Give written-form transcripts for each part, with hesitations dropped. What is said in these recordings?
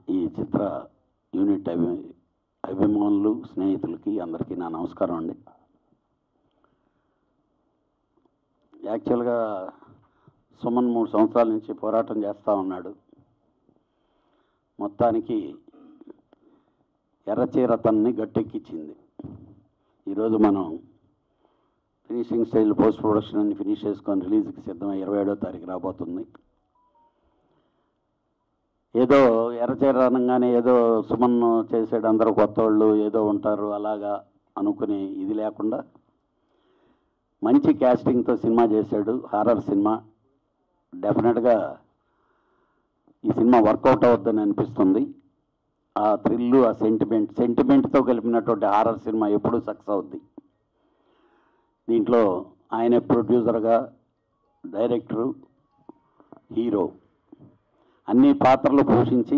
ఈ చిత్ర యూనిట్ అభిమానులు స్నేహితులకి అందరికీ నా నమస్కారం అండి. యాక్చువల్గా సుమన్ 3 సంవత్సరాల నుంచి పోరాటం చేస్తూ ఉన్నాడు. మొత్తానికి ఎర్రచీర తనని గట్టెక్కించింది. ఈరోజు మనం ఫినిషింగ్ స్టైల్ పోస్ట్ ప్రొడక్షన్ అన్ని ఫినిష్ చేసుకొని రిలీజ్కి సిద్ధమై 27వ తారీఖు రాబోతుంది. ఏదో ఎర్రచీర అనగానే ఏదో సుమన్ చేసాడు, అందరూ కొత్త వాళ్ళు ఏదో ఉంటారు అలాగా అనుకునే ఇది లేకుండా మంచి క్యాస్టింగ్తో సినిమా చేశాడు. Horror cinema. డెఫినెట్గా ఈ సినిమా వర్కౌట్ అవుద్దని అనిపిస్తుంది. ఆ థ్రిల్లు, ఆ సెంటిమెంట్తో కలిపినటువంటి హారర్ సినిమా ఎప్పుడూ సక్సెస్ అవుద్ది. దీంట్లో ఆయన ప్రొడ్యూసర్గా, డైరెక్టరు, హీరో అన్ని పాత్రలు పోషించి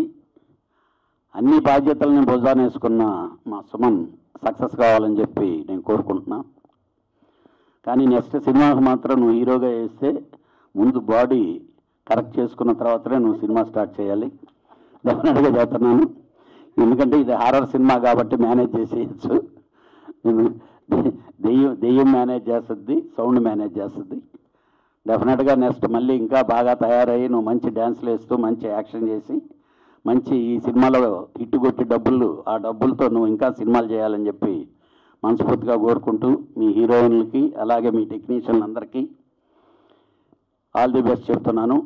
అన్ని బాధ్యతలని భుజాన వేసుకున్న మా సుమన్ సక్సెస్ కావాలని చెప్పి నేను కోరుకుంటున్నా. కానీ నెక్స్ట్ సినిమాకు మాత్రం నువ్వు హీరోగా వేస్తే ముందు బాడీ కరెక్ట్ చేసుకున్న తర్వాతనే నువ్వు సినిమా స్టార్ట్ చేయాలి. డెఫినెట్గా చేస్తున్నాను. ఎందుకంటే ఇది హారర్ సినిమా కాబట్టి మేనేజ్ చేసేయచ్చు. దెయ్యం మేనేజ్ చేస్తుంది, సౌండ్ మేనేజ్ చేస్తుంది. డెఫినెట్గా నెక్స్ట్ మళ్ళీ ఇంకా బాగా తయారయ్యి నువ్వు మంచి డ్యాన్స్లు వేస్తూ మంచి యాక్షన్ చేసి మంచి ఈ సినిమాలో హిట్ కొట్టి ఆ డబ్బులతో నువ్వు ఇంకా సినిమాలు చేయాలని చెప్పి మనస్ఫూర్తిగా కోరుకుంటూ మీ హీరోయిన్లకి అలాగే మీ టెక్నీషియన్లందరికీ ఆల్ ది బెస్ట్ చెప్తున్నాను.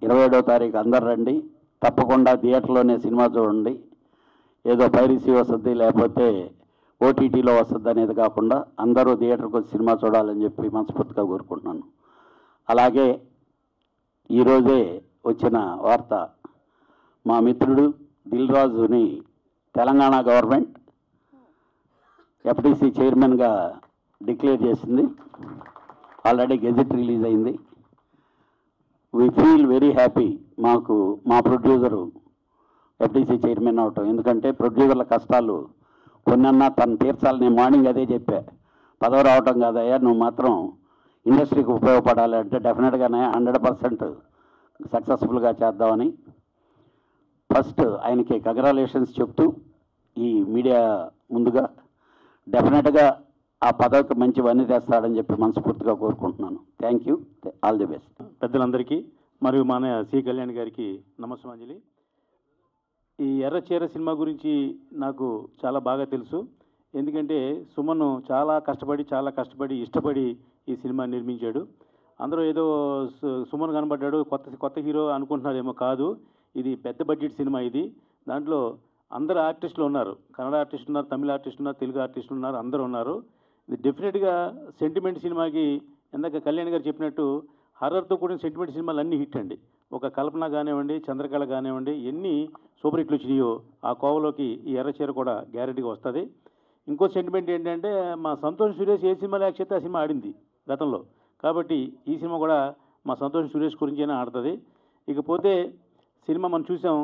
27వ తారీఖు అందరు రండి. తప్పకుండా థియేటర్లోనే సినిమా చూడండి. ఏదో పైరసీ వస్తుంది లేకపోతే ఓటీటీలో వస్తుంది అనేది కాకుండా అందరూ థియేటర్కి వచ్చి సినిమా చూడాలని చెప్పి మనస్ఫూర్తిగా కోరుకుంటున్నాను. అలాగే ఈరోజే వచ్చిన వార్త, మా మిత్రుడు దిల్ రాజుని తెలంగాణ గవర్నమెంట్ ఎఫ్డీసీ చైర్మన్గా డిక్లేర్ చేసింది. ఆల్రెడీ గెజెట్ రిలీజ్ అయింది. We feel very happy. మా ప్రొడ్యూసరు ఎఫ్డీసీ చైర్మన్ అవటం. ఎందుకంటే ప్రొడ్యూసర్ల కష్టాలు కొన్నన్నా తను తీర్చాలని మార్నింగ్ అదే చెప్పా. పదవి రావటం కాదయ్యా, నువ్వు మాత్రం ఇండస్ట్రీకి ఉపయోగపడాలి అంటే డెఫినెట్గానే 100% సక్సెస్ఫుల్గా చేద్దామని ఫస్ట్ ఆయనకి కంగ్రాచులేషన్స్ చెప్తూ ఈ మీడియా ముందుగా డెఫినెట్గా ఆ పదవికి మంచివన్నీ తెస్తాడని చెప్పి మనస్ఫూర్తిగా కోరుకుంటున్నాను. Thank you. All the best. పెద్దలందరికీ మరియు మన సి కళ్యాణ్ గారికి నమస్కారాంజలి. ఈ ఎర్రచీర సినిమా గురించి నాకు చాలా బాగా తెలుసు. ఎందుకంటే సుమన్ చాలా కష్టపడి ఇష్టపడి ఈ సినిమా నిర్మించాడు. అందరూ ఏదో సుమన్ కనబడ్డాడు కొత్త హీరో అనుకుంటున్నారేమో. కాదు, ఇది పెద్ద బడ్జెట్ సినిమా. ఇది దాంట్లో అందరు ఆర్టిస్టులు ఉన్నారు. కన్నడ ఆర్టిస్టులు ఉన్నారు, తమిళ ఆర్టిస్టులు ఉన్నారు, తెలుగు ఆర్టిస్టులు ఉన్నారు, అందరూ ఉన్నారు. ఇది డెఫినెట్గా సెంటిమెంట్ సినిమాకి ఇందాక కళ్యాణ్ గారు చెప్పినట్టు హర్రర్తో కూడిన సెంటిమెంట్ సినిమాలు అన్నీ హిట్ అండి. ఒక కల్పన కానివ్వండి, చంద్రకళ కానివ్వండి, ఎన్ని సూపర్ హిట్లు వచ్చినాయో ఆ కోవలోకి ఈ ఎర్రచీర కూడా గ్యారెంటీగా వస్తుంది. ఇంకో సెంటిమెంట్ ఏంటంటే మా సంతోష్ సురేష్ ఏ సినిమాలో యాక్ట్ చేస్తే ఆ సినిమా ఆడింది గతంలో. కాబట్టి ఈ సినిమా కూడా మా సంతోష్ సురేష్ గురించైనా ఆడుతుంది. ఇకపోతే సినిమా మనం చూసాం,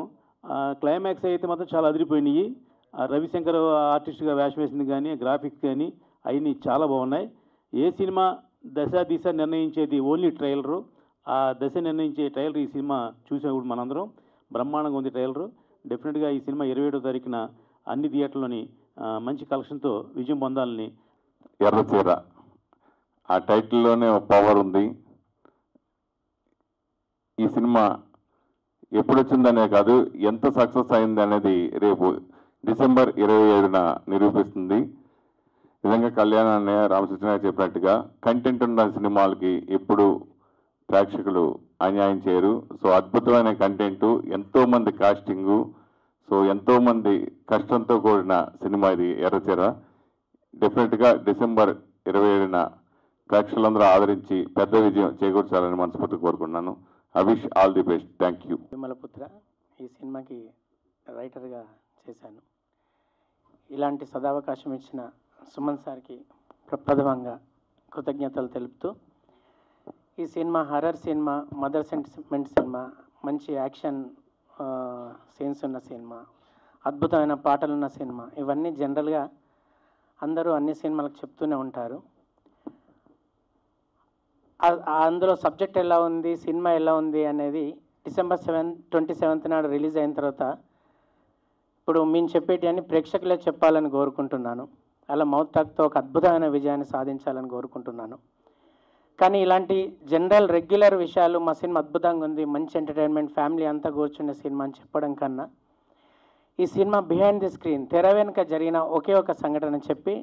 క్లైమాక్స్ అయితే మాత్రం చాలా అదిరిపోయినాయి. రవిశంకర్ ఆర్టిస్ట్గా వేషం వేసింది కానీ, గ్రాఫిక్స్ కానీ అవన్నీ చాలా బాగున్నాయి. ఏ సినిమా దిశ నిర్ణయించేది ఓన్లీ ట్రైలరు. ఆ దశ నిర్ణయించే ట్రైలర్ ఈ సినిమా చూసాం మనందరం. బ్రహ్మాండంగా ఉంది ట్రైలరు. డెఫినెట్గా ఈ సినిమా 27వ తారీఖున అన్ని థియేటర్లోని మంచి కలెక్షన్తో విజయం పొందాలని. ఎర్రచీర ఆ టైటిల్లోనే పవర్ ఉంది. ఈ సినిమా ఎప్పుడు వచ్చిందనే కాదు, ఎంత సక్సెస్ అయింది అనేది రేపు డిసెంబర్ 27న నిరూపిస్తుంది. నిజంగా కళ్యాణ్ అన్నయ్య, రామకృష్ణ చెప్పినట్టుగా కంటెంట్ ఉన్న సినిమాలకి ఎప్పుడు ప్రేక్షకులు అన్యాయం చేయరు. సో అద్భుతమైన కంటెంటు, ఎంతోమంది కాస్టింగు, సో ఎంతోమంది కష్టంతో కూడిన సినిమా ఇది ఎర్రచీర. డెఫినెట్గా డిసెంబర్ 27న ప్రేక్షకులందరూ ఆదరించి పెద్ద విజయం చేకూర్చాలని మనస్ఫూర్తిగా కోరుకుంటున్నాను. I wish all the best. Thank you. Vimalaputra ఈ సినిమాకి రైటర్గా చేశాను. ఇలాంటి సదావకాశం ఇచ్చిన సుమన్ సార్కి ప్రప్రథమంగా కృతజ్ఞతలు తెలుపుతూ, ఈ cinema horror cinema, mother sentiment cinema, మంచి యాక్షన్ సీన్స్ ఉన్న సినిమా, అద్భుతమైన పాటలున్న సినిమా, ఇవన్నీ జనరల్గా అందరూ అన్ని సినిమాలకు చెప్తూనే ఉంటారు. అందులో సబ్జెక్ట్ ఎలా ఉంది, సినిమా ఎలా ఉంది అనేది డిసెంబర్ 27 నాడు రిలీజ్ అయిన తర్వాత ఇప్పుడు మేము చెప్పేటి అన్ని ప్రేక్షకులే చెప్పాలని కోరుకుంటున్నాను. అలా మౌత్ టాక్తో ఒక అద్భుతమైన విజయాన్ని సాధించాలని కోరుకుంటున్నాను. కానీ ఇలాంటి జనరల్ రెగ్యులర్ విషయాలు మా సినిమా అద్భుతంగా ఉంది, మంచి ఎంటర్టైన్మెంట్, ఫ్యామిలీ అంతా కూర్చునే సినిమా అని చెప్పడం కన్నా ఈ సినిమా బిహైండ్ ది స్క్రీన్, తెర వెనుక జరిగిన ఒకే ఒక సంఘటన చెప్పి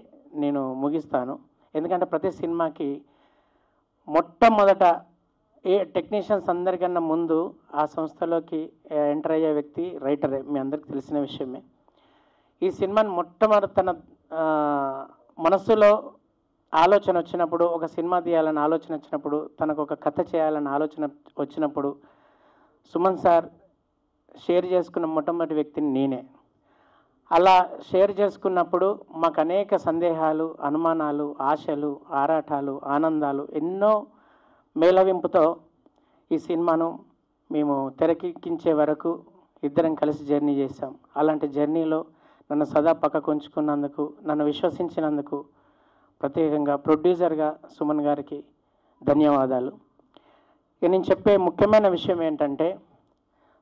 నేను ముగిస్తాను. ఎందుకంటే ప్రతి సినిమాకి మొట్టమొదట టెక్నీషియన్స్ అందరికన్నా ముందు ఆ సంస్థలోకి ఎంటర్ అయ్యే వ్యక్తి రైటరే, మీ అందరికీ తెలిసిన విషయమే. ఈ సినిమాని మొట్టమొదటి తన మనస్సులో ఆలోచన వచ్చినప్పుడు, ఒక సినిమా తీయాలని ఆలోచన వచ్చినప్పుడు, తనకు ఒక కథ చేయాలని ఆలోచన వచ్చినప్పుడు సుమన్ సార్ షేర్ చేసుకున్న మొట్టమొదటి వ్యక్తిని నేనే. అలా షేర్ చేసుకున్నప్పుడు మాకు అనేక సందేహాలు, అనుమానాలు, ఆశలు, ఆరాటాలు, ఆనందాలు ఎన్నో మేళవింపుతో ఈ సినిమాను మేము తెరకెక్కించే వరకు ఇద్దరం కలిసి జర్నీ చేశాం. అలాంటి జర్నీలో నన్ను సదా పక్కకు ఉంచుకున్నందుకు, నన్ను విశ్వసించినందుకు ప్రత్యేకంగా ప్రొడ్యూసర్గా సుమన్ గారికి ధన్యవాదాలు. ఇక నేను చెప్పే ముఖ్యమైన విషయం ఏంటంటే,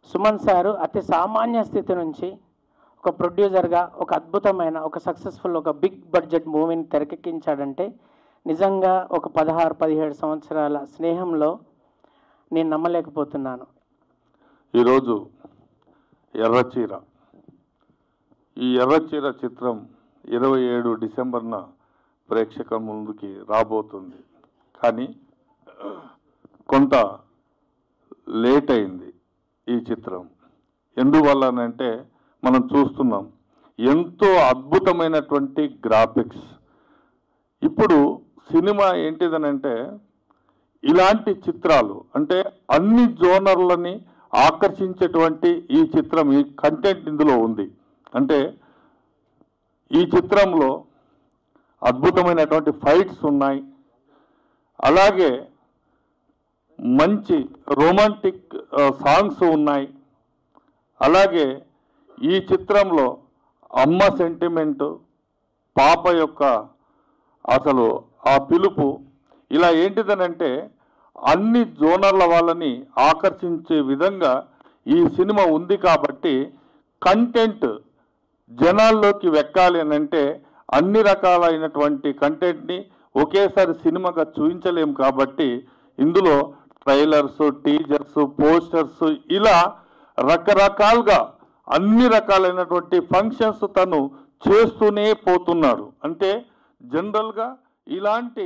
సుమన్ సారు అతి సామాన్య స్థితి నుంచి ఒక ప్రొడ్యూసర్గా ఒక అద్భుతమైన, ఒక సక్సెస్ఫుల్, ఒక బిగ్ బడ్జెట్ మూవీని తెరకెక్కించాడంటే నిజంగా ఒక 16-17 సంవత్సరాల స్నేహంలో నేను నమ్మలేకపోతున్నాను. ఈరోజు ఎర్రచీర, ఈ ఎర్రచీర చిత్రం 27 డిసెంబర్న ప్రేక్షకుల ముందుకి రాబోతుంది. కానీ కొంత లేట్ అయింది ఈ చిత్రం. ఎందువల్లనంటే మనం చూస్తున్నాం ఎంతో అద్భుతమైనటువంటి గ్రాఫిక్స్. ఇప్పుడు సినిమా ఏంటిదనంటే ఇలాంటి చిత్రాలు అంటే అన్ని జోనర్లని ఆకర్షించేటువంటి ఈ చిత్రం, ఈ కంటెంట్ ఇందులో ఉంది. అంటే ఈ చిత్రంలో అద్భుతమైనటువంటి ఫైట్స్ ఉన్నాయి, అలాగే మంచి రొమాంటిక్ సాంగ్స్ ఉన్నాయి, అలాగే ఈ చిత్రంలో అమ్మ సెంటిమెంటు, పాప యొక్క అసలు ఆ పిలుపు, ఇలా ఏంటిదనంటే అన్ని జోనర్ల వాళ్ళని ఆకర్షించే విధంగా ఈ సినిమా ఉంది. కాబట్టి కంటెంట్ జనాల్లోకి వెక్కాలి అని అంటే అన్ని రకాలైనటువంటి కంటెంట్ని ఒకేసారి సినిమాగా చూపించలేం. కాబట్టి ఇందులో ట్రైలర్స్, టీజర్స్, పోస్టర్స్, ఇలా రకరకాలుగా అన్ని రకాలైనటువంటి ఫంక్షన్స్ తను చేస్తూనే పోతున్నాడు. అంటే జనరల్గా ఇలాంటి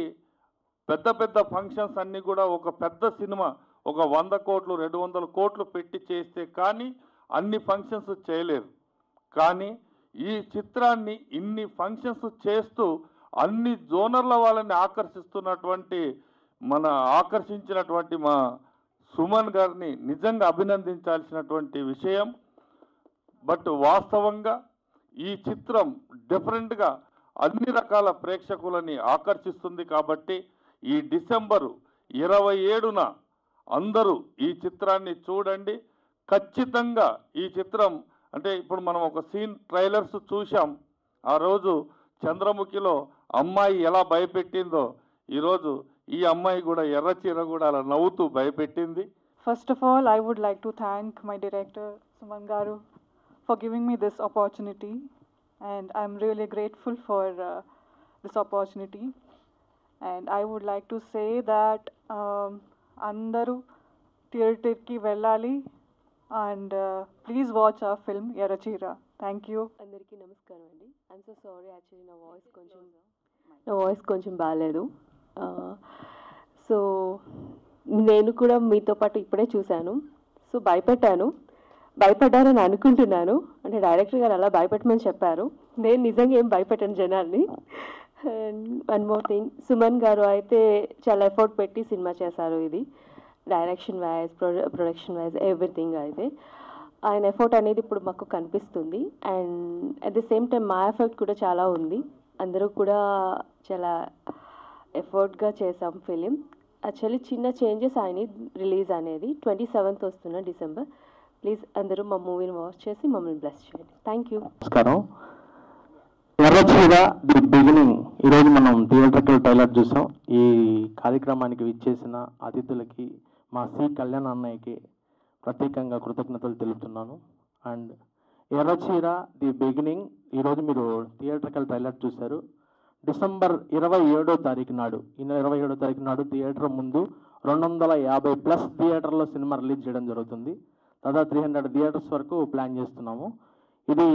పెద్ద పెద్ద ఫంక్షన్స్ అన్నీ కూడా ఒక పెద్ద సినిమా ఒక 100 కోట్లు 200 కోట్లు పెట్టి చేస్తే కానీ అన్ని ఫంక్షన్స్ చేయలేరు. కానీ ఈ చిత్రాన్ని ఇన్ని ఫంక్షన్స్ చేస్తూ అన్ని జోనర్ల వాళ్ళని ఆకర్షించినటువంటి మా సుమన్ గారిని నిజంగా అభినందించాల్సినటువంటి విషయం. బట్ వాస్తవంగా ఈ చిత్రం డిఫరెంట్గా అన్ని రకాల ప్రేక్షకులని ఆకర్షిస్తుంది. కాబట్టి ఈ డిసెంబరు 27న అందరూ ఈ చిత్రాన్ని చూడండి. ఖచ్చితంగా ఈ చిత్రం అంటే ఇప్పుడు మనం ఒక సీన్ ట్రైలర్స్ చూసాం. ఆ రోజు చంద్రముఖిలో అమ్మాయి ఎలా భయపెట్టిందో ఈరోజు ఈ అమ్మాయి కూడా ఎర్రచీర కూడా అలా నవ్వుతూ భయపెట్టింది. First of all, I would like to thank my director Suman Garu for giving me this opportunity, and I'm really grateful for this opportunity. And I would like to say that andaru theatre ki vellali, and please watch our film Errachira. Thank you. అందరికీ నమస్కారం అండి. I'm so sorry, actually నా voice కొంచెం బాగాలేదు. So నేను కూడా మీతో పాటు ఇప్పుడే చూశాను. సో భయపడ్డారని అనుకుంటున్నాను. అంటే డైరెక్టర్ గారు అలా భయపెట్టమని చెప్పారు. నేను నిజంగా ఏం భయపెట్టాను జనాల్ని. And one more thing, Suman గారు అయితే చాలా ఎఫర్ట్ పెట్టి సినిమా చేశారు. ఇది direction wise, production wise, everything అయితే ఆయన ఎఫర్ట్ అనేది ఇప్పుడు మాకు కనిపిస్తుంది. And at the same time మా ఎఫర్ట్ కూడా చాలా ఉంది. అందరూ కూడా చాలా ఎఫర్ట్గా చేసాం ఫిలిం. యాక్చువల్లీ చిన్న చేంజెస్ ఆయన రిలీజ్ అనేది 27th వస్తున్న డిసెంబర్. ప్లీజ్ అందరూ మా మూవీని వాచ్ చేసి మమ్మల్ని బ్లెస్ చేయండి. Thank you. నమస్కారం. ఎర్రచీర ది బిగినింగ్ ఈరోజు మనం థియేటర్కల్ ట్రైలర్ చూసాం. ఈ కార్యక్రమానికి విచ్చేసిన అతిథులకి, మా సి కళ్యాణ్ అన్నయ్యకి ప్రత్యేకంగా కృతజ్ఞతలు తెలుపుతున్నాను. అండ్ ఎర్రచీర ది బిగినింగ్ ఈరోజు మీరు థియేట్రికల్ ట్రైలర్ చూశారు. డిసెంబర్ 27వ తారీఖు నాడు, ఈ నెల 27వ తారీఖు నాడు థియేటర్ ముందు 250+ థియేటర్లో సినిమా రిలీజ్ చేయడం జరుగుతుంది. దాదాపు 300 థియేటర్స్ వరకు ప్లాన్ చేస్తున్నాము. ఇది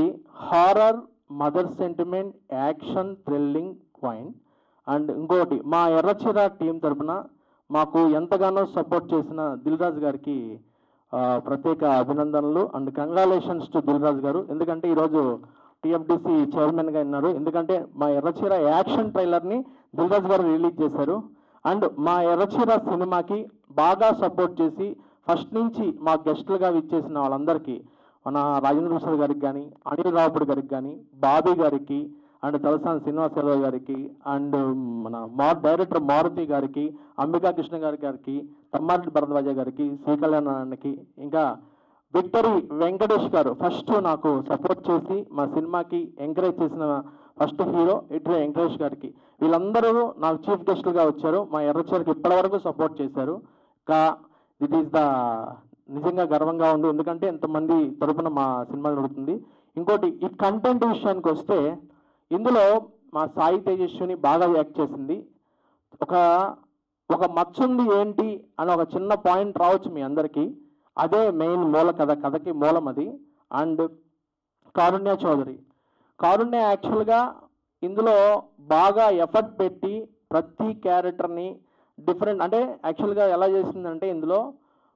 horror, mother sentiment, action, thrilling point. And ఇంకోటి, మా ఎర్రచీర టీం తరపున మాకు ఎంతగానో సపోర్ట్ చేసిన దిల్ రాజు గారికి ప్రత్యేక అభినందనలు and congratulations to Dil Raju గారు. ఎందుకంటే ఈరోజు టీఎఫ్డిసి చైర్మన్గా ఉన్నారు. ఎందుకంటే మా ఎర్రచీర యాక్షన్ ట్రైలర్ని దిల్ రాజు గారు రిలీజ్ చేశారు. అండ్ మా ఎర్రచీర సినిమాకి బాగా సపోర్ట్ చేసి ఫస్ట్ నుంచి మా గెస్టులుగా విచ్చేసిన వాళ్ళందరికీ, మన రాజేంద్ర ప్రసాద్ గారికి కానీ, అనిల్ రావుపూడి గారికి కానీ, బాబీ గారికి అండ్ తలసాని శ్రీనివాసరావు గారికి అండ్ మన డైరెక్టర్ మారుతి గారికి, అంబికా కృష్ణ గారికి, తమ్మారెడ్డి భరద్వాజ గారికి, శ్రీకళ్యాణానికి, ఇంకా విక్టరీ వెంకటేష్ గారు ఫస్ట్ నాకు సపోర్ట్ చేసి మా సినిమాకి ఎంకరేజ్ చేసిన ఫస్ట్ హీరో విక్టరీ వెంకటేష్ గారికి, వీళ్ళందరూ నాకు చీఫ్ గెస్టులుగా వచ్చారు. మా ఎర్రచీరకి ఇప్పటివరకు సపోర్ట్ చేశారు. దిట్ ఈస్ ద నిజంగా గర్వంగా ఉంది, ఎందుకంటే ఎంతమంది తరపున మా సినిమా జరుగుతుంది. ఇంకోటి, ఈ కంటెంట్ విషయానికి వస్తే ఇందులో మా సాయి తేజస్విని బాగా యాక్ట్ చేసింది. ఒక మచ్చుంది ఏంటి అని ఒక చిన్న పాయింట్ రావచ్చు మీ అందరికీ, అదే మెయిన్ మూల కథకి మూలం అది. అండ్ కారుణ్య చౌదరి యాక్చువల్గా ఇందులో బాగా ఎఫర్ట్ పెట్టి ప్రతి క్యారెక్టర్ని డిఫరెంట్, అంటే యాక్చువల్గా ఎలా చేసిందంటే ఇందులో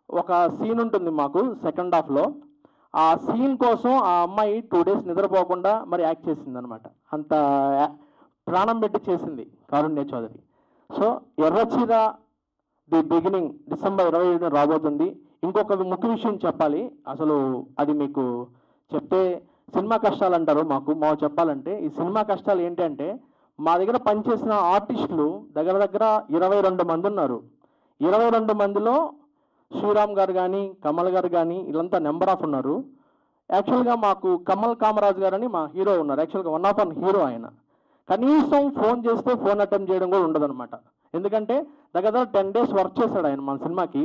ఒక సీన్ ఉంటుంది మాకు సెకండ్ హాఫ్లో. ఆ సీన్ కోసం ఆ అమ్మాయి 2 days నిద్రపోకుండా మరి యాక్ట్ చేసింది అనమాట. అంత ప్రాణం పెట్టి చేసింది Karunya Chaudhary. So Erracheera the beginning December 27న రాబోతుంది. ఇంకొక ముఖ్య విషయం చెప్పాలి, అసలు అది మీకు చెప్తే సినిమా కష్టాలు అంటారు. మాకు చెప్పాలంటే ఈ సినిమా కష్టాలు ఏంటంటే, మా దగ్గర పనిచేసిన ఆర్టిస్టులు దగ్గర 22 మంది ఉన్నారు. 22 మందిలో శ్రీరామ్ గారు కానీ, కమల్ గారు కానీ వీళ్ళంతా నెంబర్ ఆఫ్ ఉన్నారు. యాక్చువల్గా మాకు కమల్ కామరాజ్ గారు అని మా హీరో ఉన్నారు. యాక్చువల్గా 1 హీరో ఆయన. కనీసం ఫోన్ చేస్తే ఫోన్ అటెంప్ట్ చేయడం కూడా ఉండదన్నమాట. ఎందుకంటే దగ్గర 10 days వర్క్ చేశాడు ఆయన మన సినిమాకి.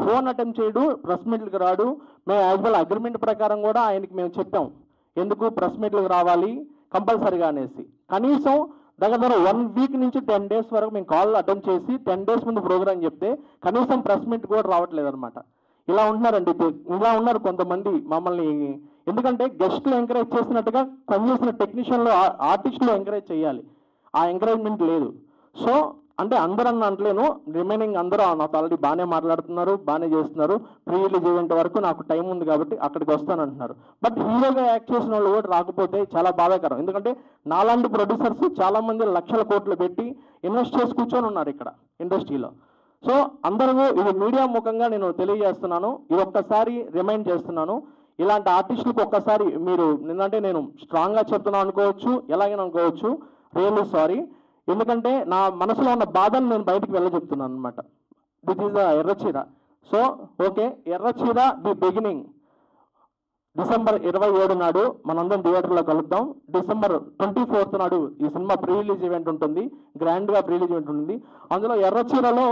ఫోన్ అటెంప్ట్ చేయడు, ప్రెస్ మీట్లకు రాడు. మేము యాజ్ వెల్ అగ్రిమెంట్ ప్రకారం కూడా ఆయనకి మేము చెప్పాం, ఎందుకు ప్రెస్ మీట్లకు రావాలి కంపల్సరీగా అనేసి. కనీసం దగ్గర 1 week నుంచి 10 days వరకు మేము కాల్ అటెండ్ చేసి 10 days ముందు ప్రోగ్రామ్ చెప్తే కనీసం ప్రెస్ మీట్ కూడా రావట్లేదు అనమాట. ఇలా ఉన్నారు కొంతమంది మమ్మల్ని. ఎందుకంటే గెస్ట్లు ఎంకరేజ్ చేసినట్టుగా పనిచేసిన టెక్నీషియన్లు, ఆర్టిస్టులు ఎంకరేజ్ చేయాలి, ఆ ఎంకరేజ్మెంట్ లేదు. సో అంటే అందరూ అంటలేను, రిమైనింగ్ అందరూ నాతో ఆల్రెడీ బాగానే మాట్లాడుతున్నారు, బాగానే చేస్తున్నారు. ప్రీ రిలీజ్ ఈవెంట్ వరకు నాకు టైం ఉంది కాబట్టి అక్కడికి వస్తానంటున్నారు. బట్ హీరోగా యాక్ట్ చేసిన వాళ్ళు కూడా రాకపోతే చాలా బాధాకరం. ఎందుకంటే నాలాంటి ప్రొడ్యూసర్స్ చాలామంది లక్షల కోట్లు పెట్టి ఇన్వెస్ట్ చేసి కూర్చొని ఉన్నారు ఇక్కడ ఇండస్ట్రీలో. సో అందరూ ఇది మీడియా ముఖంగా నేను తెలియజేస్తున్నాను, ఇది ఒక్కసారి రిమైండ్ చేస్తున్నాను. ఇలాంటి ఆర్టిస్టులకు ఒక్కసారి మీరు నిన్నంటే నేను స్ట్రాంగ్గా చెప్తున్నాను అనుకోవచ్చు, ఎలాగైనా అనుకోవచ్చు, రియల్లీ సారీ. ఎందుకంటే నా మనసులో ఉన్న బాధను నేను బయటికి వెళ్ళచెప్తున్నాను అనమాట. This is the Erracheera. So okay, Erracheera the beginning December 27 నాడు మనందరం థియేటర్లో కలుద్దాం. డిసెంబర్ 24th నాడు ఈ సినిమా ప్రీ రిలీజ్ ఈవెంట్ ఉంటుంది, గ్రాండ్గా ప్రీ రిలీజ్ ఈవెంట్ ఉంటుంది. అందులో ఎర్రచీరలో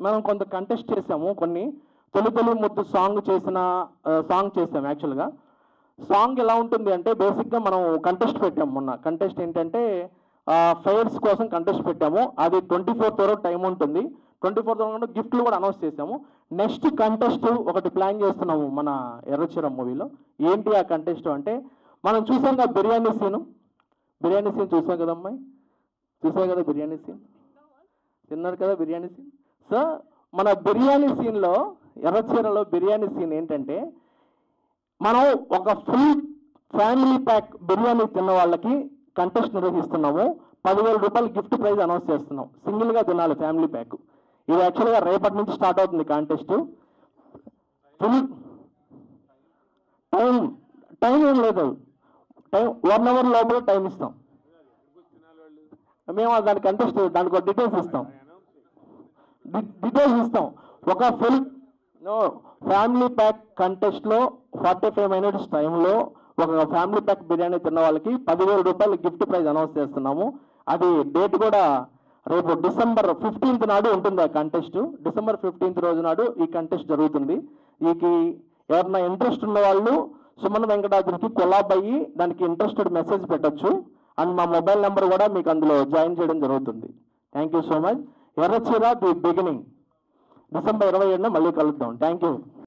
మనం కొంత కంటెస్ట్ చేసాము, కొన్ని తొలి ముద్దు సాంగ్ చేసాము. యాక్చువల్గా సాంగ్ ఎలా ఉంటుంది అంటే, బేసిక్గా మనం కంటెస్ట్ పెట్టాము మొన్న. కంటెస్ట్ ఏంటంటే ఫైర్స్ కోసం కంటెస్ట్ పెట్టాము. అది 24th వరకు టైం ఉంటుంది. 24th వరకు గిఫ్ట్లు కూడా అనౌన్స్ చేసాము. నెక్స్ట్ కంటెస్ట్ ఒకటి ప్లాన్ చేస్తున్నాము మన ఎర్రచీర మూవీలో. ఏంటి ఆ కంటెస్ట్ అంటే, మనం చూసాం కదా బిర్యానీ సీన్ చూసాం కదా అమ్మాయి, చూసాం కదా బిర్యానీ సీన్, తిన్నారు కదా బిర్యానీ సీన్. సో మన బిర్యానీ సీన్లో, ఎర్రచీరలో బిర్యానీ సీన్ ఏంటంటే, మనం ఒక ఫుల్ ఫ్యామిలీ ప్యాక్ బిర్యానీ తిన్న వాళ్ళకి కంటెస్ట్ నిర్వహిస్తున్నాము. 10,000 రూపాయలు గిఫ్ట్ ప్రైజ్ అనౌన్స్ చేస్తున్నాం. సింగిల్గా తినాలి ఫ్యామిలీ ప్యాక్. ఇది యాక్చువల్గా రేపటి నుంచి స్టార్ట్ అవుతుంది కాంటెస్ట్. ఫుల్ టైం ఏం లేదు, 1 hour లోపల టైం ఇస్తాం మేము. దాని కంటెస్ట్ దానికి డీటెయిల్స్ ఇస్తాం. ఒక ఫుల్ ఫ్యామిలీ ప్యాక్ కంటెస్ట్లో 45 minutes టైంలో ఒక ఫ్యామిలీ ప్యాక్ బిర్యానీ తిన్న వాళ్ళకి 10,000 రూపాయలు గిఫ్ట్ ప్రైజ్ అనౌన్స్ చేస్తున్నాము. అది డేట్ కూడా రేపు డిసెంబర్ 15th నాడు ఉంటుంది ఆ కంటెస్ట్. డిసెంబర్ 15th రోజు నాడు ఈ కంటెస్ట్ జరుగుతుంది. ఎవరైనా ఇంట్రెస్ట్ ఉన్న వాళ్ళు సుమన్ వెంకటాద్రికి కొలాబ్ అయ్యి దానికి ఇంట్రెస్టెడ్ మెసేజ్ పెట్టొచ్చు. అండ్ మా మొబైల్ నెంబర్ కూడా మీకు అందులో జాయిన్ చేయడం జరుగుతుంది. Thank you so much. Erracheera the beginning December 27న మళ్ళీ కలుద్దాం. Thank you.